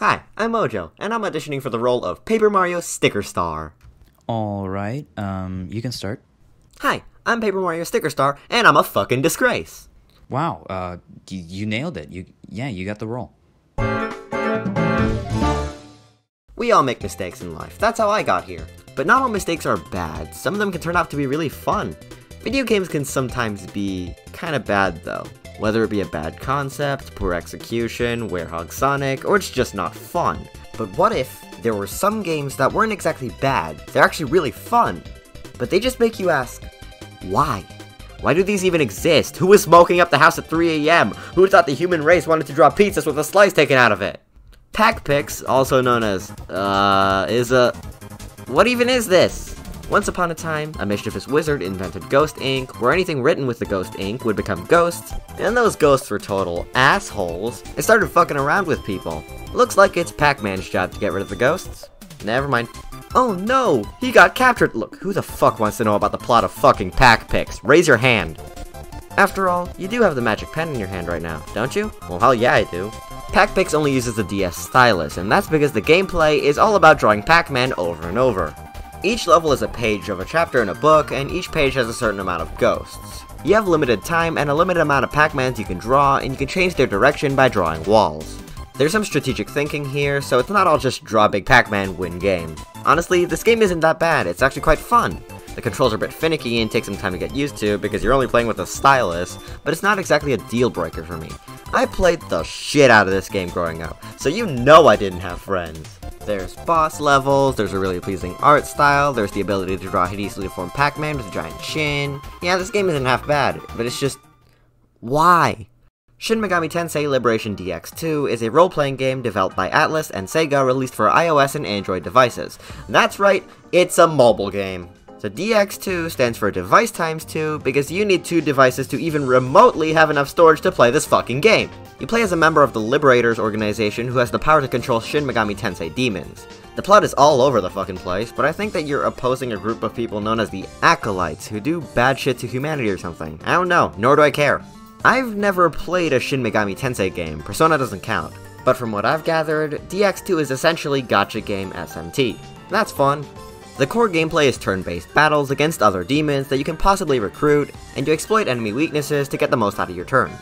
Hi, I'm Ohjo, and I'm auditioning for the role of Paper Mario Sticker Star. Alright, you can start. Hi, I'm Paper Mario Sticker Star, and I'm a fucking disgrace. Wow, you nailed it. You got the role. We all make mistakes in life, that's how I got here. But not all mistakes are bad, some of them can turn out to be really fun. Video games can sometimes be kinda bad though. Whether it be a bad concept, poor execution, Werehog Sonic, or it's just not fun. But what if there were some games that weren't exactly bad, they're actually really fun, but they just make you ask, why? Why do these even exist? Who was smoking up the house at 3 AM? Who thought the human race wanted to draw pizzas with a slice taken out of it? Packpix, also known as, what even is this? Once upon a time, a mischievous wizard invented ghost ink, where anything written with the ghost ink would become ghosts, and those ghosts were total assholes, and started fucking around with people. Looks like it's Pac-Man's job to get rid of the ghosts. Never mind. Oh no! He got captured! Look, who the fuck wants to know about the plot of fucking Packpix? Raise your hand! After all, you do have the magic pen in your hand right now, don't you? Well, hell yeah I do. Packpix only uses the DS stylus, and that's because the gameplay is all about drawing Pac-Man over and over. Each level is a page of a chapter in a book, and each page has a certain amount of ghosts. You have limited time and a limited amount of Pac-Mans you can draw, and you can change their direction by drawing walls. There's some strategic thinking here, so it's not all just draw big Pac-Man, win game. Honestly, this game isn't that bad, it's actually quite fun. The controls are a bit finicky and take some time to get used to because you're only playing with a stylus, but it's not exactly a deal breaker for me. I played the shit out of this game growing up, so you know I didn't have friends. There's boss levels, there's a really pleasing art style, there's the ability to draw hideously deformed Pac-Man with a giant chin. Yeah, this game isn't half bad, but it's just... why? Shin Megami Tensei Liberation DX2 is a role-playing game developed by Atlus and Sega released for iOS and Android devices. That's right, it's a mobile game. So DX2 stands for Device Times 2 because you need 2 devices to even remotely have enough storage to play this fucking game. You play as a member of the Liberators organization who has the power to control Shin Megami Tensei demons. The plot is all over the fucking place, but I think that you're opposing a group of people known as the Acolytes who do bad shit to humanity or something. I don't know, nor do I care. I've never played a Shin Megami Tensei game, Persona doesn't count. But from what I've gathered, DX2 is essentially gacha game SMT. That's fun. The core gameplay is turn-based battles against other demons that you can possibly recruit, and you exploit enemy weaknesses to get the most out of your turns.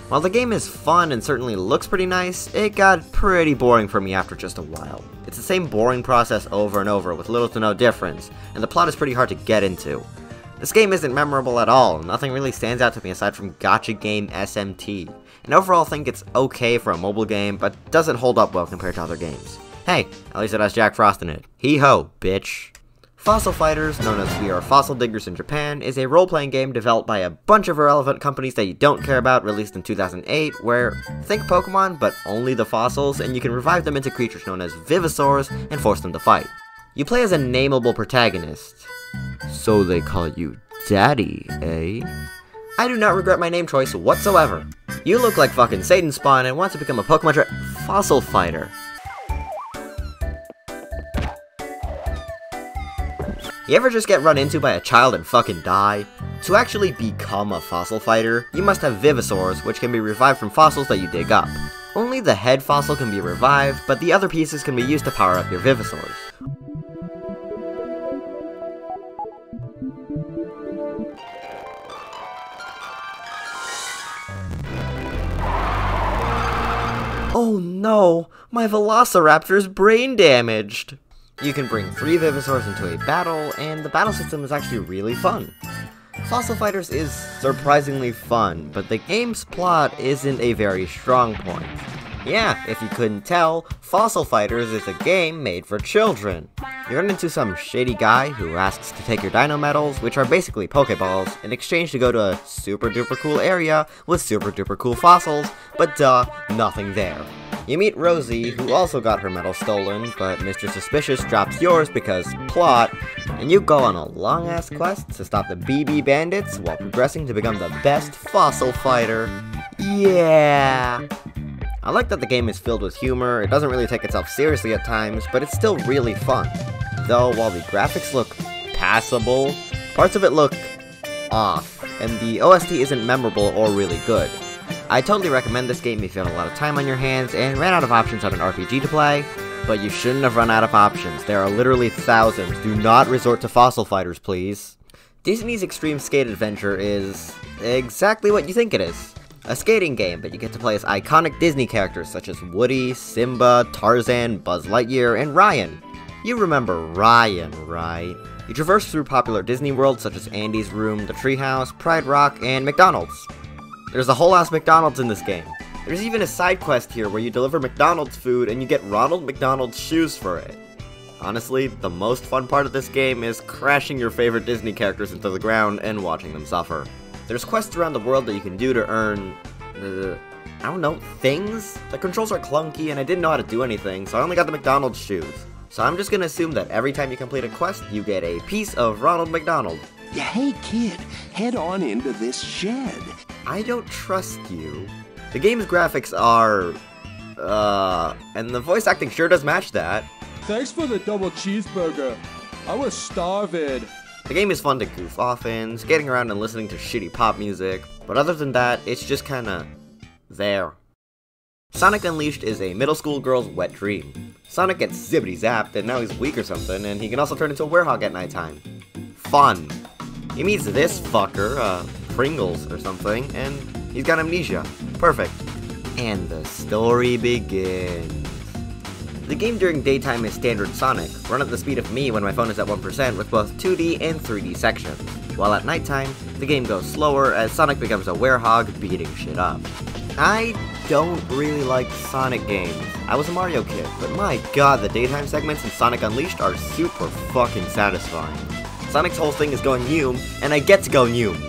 While the game is fun and certainly looks pretty nice, it got pretty boring for me after just a while. It's the same boring process over and over with little to no difference, and the plot is pretty hard to get into. This game isn't memorable at all, nothing really stands out to me aside from gacha game SMT, and overall think it's okay for a mobile game, but doesn't hold up well compared to other games. Hey, at least it has Jack Frost in it. Hee-ho, bitch. Fossil Fighters, known as We Are Fossil Diggers in Japan, is a role-playing game developed by a bunch of irrelevant companies that you don't care about, released in 2008, where, think Pokemon, but only the fossils, and you can revive them into creatures known as Vivosaurs and force them to fight. You play as a nameable protagonist. So they call you Daddy, eh? I do not regret my name choice whatsoever. You look like fucking Satan Spawn and want to become a Pokemon Fossil Fighter. You ever just get run into by a child and fucking die? To actually become a fossil fighter, you must have Vivosaurs, which can be revived from fossils that you dig up. Only the head fossil can be revived, but the other pieces can be used to power up your Vivosaurs. Oh no, my Velociraptor's brain damaged! You can bring 3 Vivosaurs into a battle, and the battle system is actually really fun. Fossil Fighters is surprisingly fun, but the game's plot isn't a very strong point. Yeah, if you couldn't tell, Fossil Fighters is a game made for children. You run into some shady guy who asks to take your Dino Medals, which are basically Pokeballs, in exchange to go to a super duper cool area with super duper cool fossils, but duh, nothing there. You meet Rosie, who also got her medal stolen, but Mr. Suspicious drops yours because plot, and you go on a long-ass quest to stop the BB bandits while progressing to become the best fossil fighter. Yeah! I like that the game is filled with humor, it doesn't really take itself seriously at times, but it's still really fun. Though, while the graphics look passable, parts of it look off, and the OST isn't memorable or really good. I totally recommend this game if you had a lot of time on your hands and ran out of options on an RPG to play, but you shouldn't have run out of options. There are literally thousands. Do not resort to Fossil Fighters, please. Disney's Extreme Skate Adventure is exactly what you think it is. A skating game, but you get to play as iconic Disney characters such as Woody, Simba, Tarzan, Buzz Lightyear, and Ryan. You remember Ryan, right? You traverse through popular Disney worlds such as Andy's Room, the Treehouse, Pride Rock, and McDonald's. There's a whole ass McDonald's in this game. There's even a side quest here where you deliver McDonald's food and you get Ronald McDonald's shoes for it. Honestly, the most fun part of this game is crashing your favorite Disney characters into the ground and watching them suffer. There's quests around the world that you can do to earn, I don't know, things? The controls are clunky and I didn't know how to do anything, so I only got the McDonald's shoes. So I'm just gonna assume that every time you complete a quest, you get a piece of Ronald McDonald. Hey kid, head on into this shed. I don't trust you. The game's graphics are, and the voice acting sure does match that. Thanks for the double cheeseburger. I was starving. The game is fun to goof off in, skating around and listening to shitty pop music, but other than that, it's just kinda there. Sonic Unleashed is a middle school girl's wet dream. Sonic gets zippity-zapped and now he's weak or something, and he can also turn into a werehog at nighttime. Fun. He meets this fucker, Pringles or something, and he's got amnesia. Perfect. And the story begins. The game during daytime is standard Sonic, run at the speed of me when my phone is at 1% with both 2D and 3D sections, while at nighttime, the game goes slower as Sonic becomes a werehog beating shit up. I don't really like Sonic games. I was a Mario kid, but my god, the daytime segments in Sonic Unleashed are super fucking satisfying. Sonic's whole thing is going Noom, and I get to go Noom.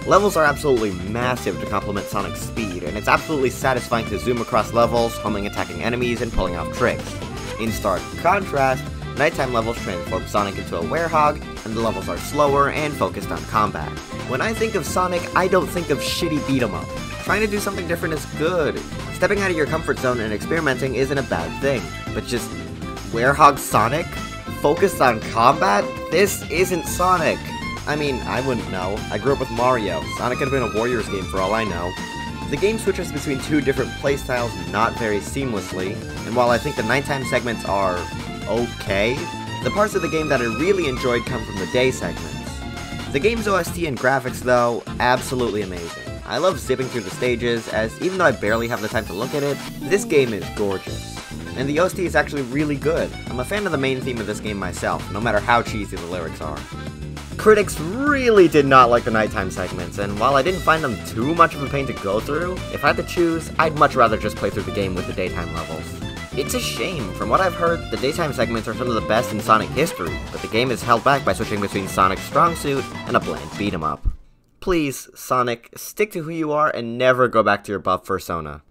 Levels are absolutely massive to complement Sonic's speed, and it's absolutely satisfying to zoom across levels, homing attacking enemies, and pulling off tricks. In stark contrast, nighttime levels transform Sonic into a werehog, and the levels are slower and focused on combat. When I think of Sonic, I don't think of shitty beat-em-up. Trying to do something different is good. Stepping out of your comfort zone and experimenting isn't a bad thing, but just werehog Sonic? Focused on combat? This isn't Sonic. I mean, I wouldn't know. I grew up with Mario. Sonic could have been a Warriors game for all I know. The game switches between two different playstyles not very seamlessly, and while I think the nighttime segments are okay, the parts of the game that I really enjoyed come from the day segments. The game's OST and graphics, though, absolutely amazing. I love zipping through the stages, as even though I barely have the time to look at it, this game is gorgeous. And the OST is actually really good. I'm a fan of the main theme of this game myself, no matter how cheesy the lyrics are. Critics really did not like the nighttime segments, and while I didn't find them too much of a pain to go through, if I had to choose, I'd much rather just play through the game with the daytime levels. It's a shame. From what I've heard, the daytime segments are some of the best in Sonic history, but the game is held back by switching between Sonic's strong suit and a bland beat-em-up. Please, Sonic, stick to who you are and never go back to your buff persona.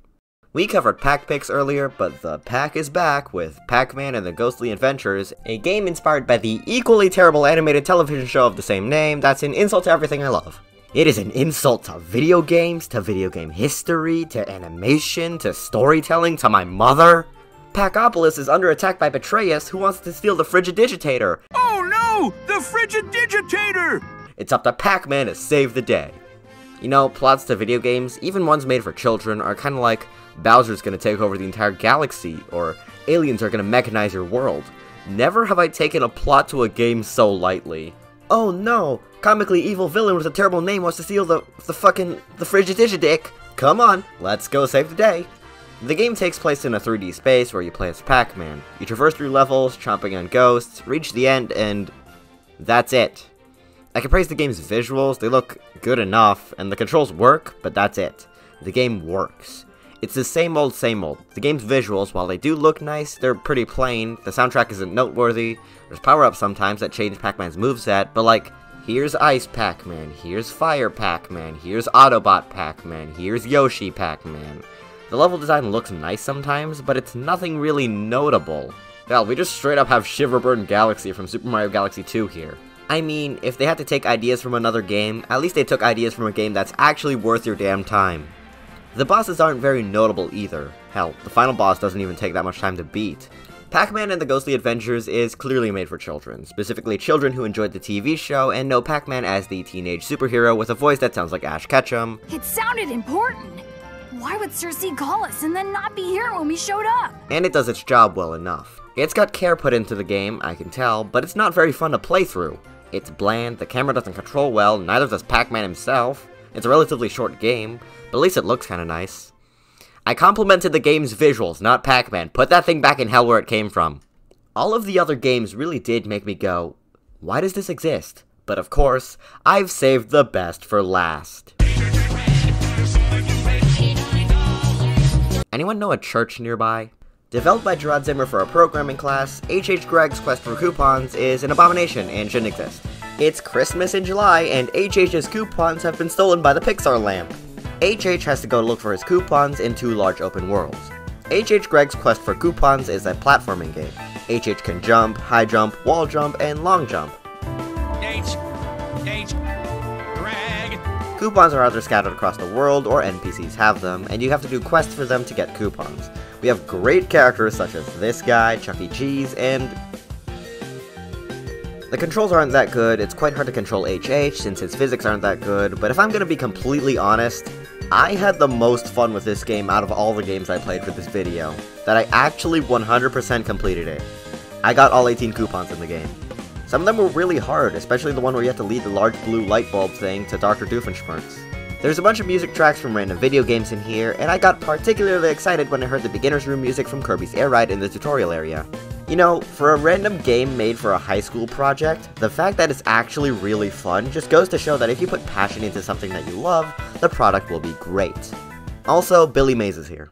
We covered Packpix earlier, but the pack is back with Pac-Man and the Ghostly Adventures, a game inspired by the equally terrible animated television show of the same name that's an insult to everything I love. It is an insult to video games, to video game history, to animation, to storytelling, to my mother. Packopolis is under attack by Betrayus, who wants to steal the Frigidigitator. Oh no! The Frigidigitator! It's up to Pac-Man to save the day. You know, plots to video games, even ones made for children, are kinda like Bowser's gonna take over the entire galaxy, or aliens are gonna mechanize your world. Never have I taken a plot to a game so lightly. Oh no! Comically evil villain with a terrible name wants to steal the Frigidigidic. Come on, let's go save the day. The game takes place in a 3D space where you play as Pac-Man. You traverse through levels, chomping on ghosts, reach the end, and that's it. I can praise the game's visuals, they look good enough, and the controls work, but that's it. The game works. It's the same old, same old. The game's visuals, while they do look nice, they're pretty plain, the soundtrack isn't noteworthy, there's power-ups sometimes that change Pac-Man's moveset, but like, here's Ice Pac-Man, here's Fire Pac-Man, here's Autobot Pac-Man, here's Yoshi Pac-Man. The level design looks nice sometimes, but it's nothing really notable. Hell, we just straight up have Shiverburn Galaxy from Super Mario Galaxy 2 here. I mean, if they had to take ideas from another game, at least they took ideas from a game that's actually worth your damn time. The bosses aren't very notable either. Hell, the final boss doesn't even take that much time to beat. Pac-Man and the Ghostly Adventures is clearly made for children, specifically children who enjoyed the TV show and know Pac-Man as the teenage superhero with a voice that sounds like Ash Ketchum. It sounded important. Why would Cersei call us and then not be here when we showed up? And it does its job well enough. It's got care put into the game, I can tell, but it's not very fun to play through. It's bland, the camera doesn't control well, neither does Pac-Man himself. It's a relatively short game, but at least it looks kinda nice. I complimented the game's visuals, not Pac-Man. Put that thing back in hell where it came from. All of the other games really did make me go, why does this exist? But of course, I've saved the best for last. Anyone know a church nearby? Developed by Gerard Zimmer for a programming class, H.H. Greg's Quest for Coupons is an abomination and shouldn't exist. It's Christmas in July, and H.H.'s coupons have been stolen by the Pixar lamp. H.H. has to go look for his coupons in 2 large open worlds. H.H. Greg's Quest for Coupons is a platforming game. H.H. can jump, high jump, wall jump, and long jump. Greg. Coupons are either scattered across the world, or NPCs have them, and you have to do quests for them to get coupons. We have great characters such as this guy, Chuck E. Cheese, and... The controls aren't that good. It's quite hard to control HH since his physics aren't that good, but if I'm gonna be completely honest, I had the most fun with this game out of all the games I played for this video, that I actually 100% completed it. I got all 18 coupons in the game. Some of them were really hard, especially the one where you have to lead the large blue light bulb thing to Dr. Doofenshmirtz. There's a bunch of music tracks from random video games in here, and I got particularly excited when I heard the beginner's room music from Kirby's Air Ride in the tutorial area. You know, for a random game made for a high school project, the fact that it's actually really fun just goes to show that if you put passion into something that you love, the product will be great. Also, Billy Mays is here.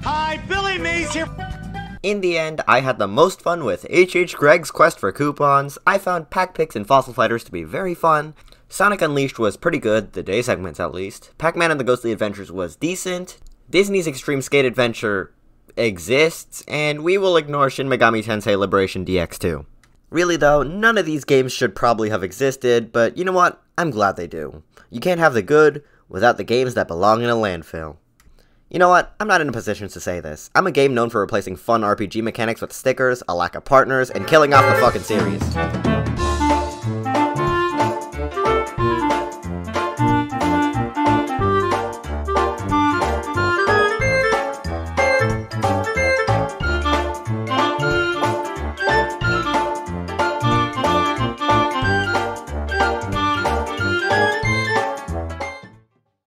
Hi, Billy Mays here. In the end, I had the most fun with H.H. Greg's Quest for Coupons. I found Packpix and Fossil Fighters to be very fun. Sonic Unleashed was pretty good, the day segments at least. Pac-Man and the Ghostly Adventures was decent. Disney's Extreme Skate Adventure exists, and we will ignore Shin Megami Tensei Liberation DX 2. Really though, none of these games should probably have existed, but you know what? I'm glad they do. You can't have the good without the games that belong in a landfill. You know what? I'm not in a position to say this. I'm a game known for replacing fun RPG mechanics with stickers, a lack of partners, and killing off the fucking series.